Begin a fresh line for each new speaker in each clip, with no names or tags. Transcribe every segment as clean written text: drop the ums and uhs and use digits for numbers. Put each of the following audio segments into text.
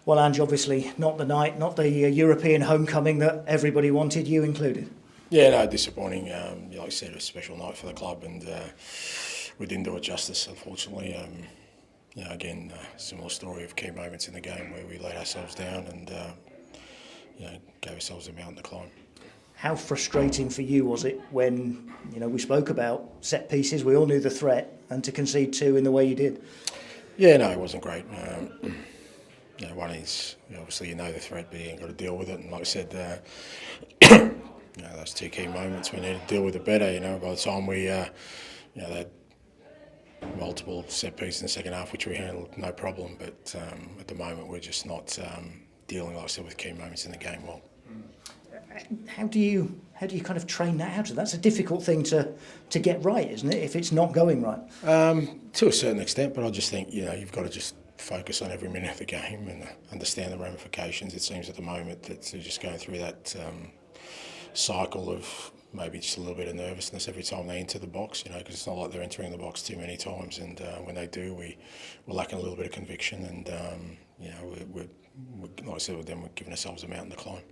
Well, Ange, obviously not the night, not the European homecoming that everybody wanted, you included.
Yeah, no, disappointing. Like I said, it was a special night for the club, and we didn't do it justice, unfortunately. Again, similar story of key moments in the game where we let ourselves down and gave ourselves a mountain to climb.
How frustrating for you was it when we spoke about set pieces? We all knew the threat, and to concede two in the way you did.
Yeah, no, it wasn't great. One is obviously the threat, but you ain't got to deal with it. And like I said, those two key moments we need to deal with it better. By the time we they had multiple set pieces in the second half, which we handled no problem. But at the moment, we're just not dealing, like I said, with key moments in the game well.
How do you kind of train that out? That's a difficult thing to get right, isn't it? If it's not going right.
To a certain extent, but I just think you've got to just focus on every minute of the game and understand the ramifications. It seems at the moment that they're just going through that cycle of maybe just a little bit of nervousness every time they enter the box, because it's not like they're entering the box too many times, and when they do, we're lacking a little bit of conviction, and we're like I said with them, we're giving ourselves a mountain to climb.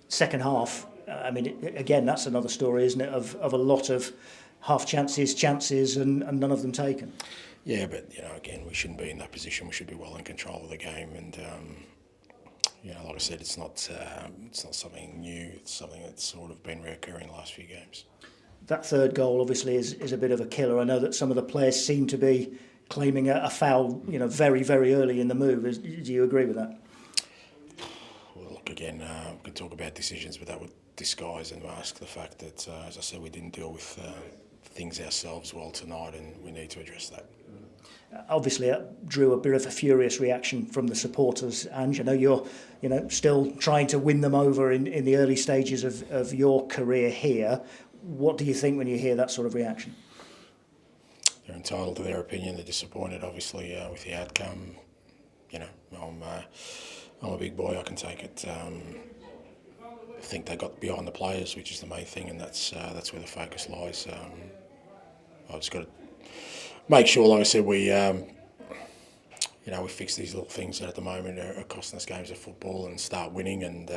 Second half, again, that's another story, isn't it, of a lot of half chances, and none of them taken.
Yeah, but again, we shouldn't be in that position. We should be well in control of the game, and like I said, it's not something new. It's something that's sort of been recurring the last few games.
That third goal obviously is a bit of a killer. I know that some of the players seem to be claiming a foul, very, very early in the move. Do you agree with that?
Well, look, again, we can talk about decisions, but that would disguise and mask the fact that, as I said, we didn't deal with things ourselves well tonight, and we need to address that.
Obviously, it drew a bit of a furious reaction from the supporters. Ange, I know you're, still trying to win them over in the early stages of your career here. What do you think when you hear that sort of reaction?
They're entitled to their opinion. They're disappointed, obviously, with the outcome. I'm a big boy. I can take it. I think they got behind the players, which is the main thing, and that's where the focus lies. I've just got to make sure, like I said, we fix these little things that at the moment are costing us games of football and start winning, and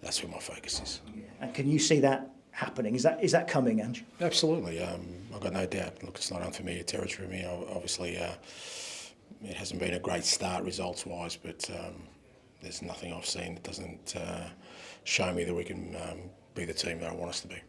that's where my focus is.
And can you see that happening? Is that coming, Ange?
Absolutely. I've got no doubt. Look, it's not unfamiliar territory for me. Obviously, it hasn't been a great start results-wise, but there's nothing I've seen that doesn't show me that we can be the team that I want us to be.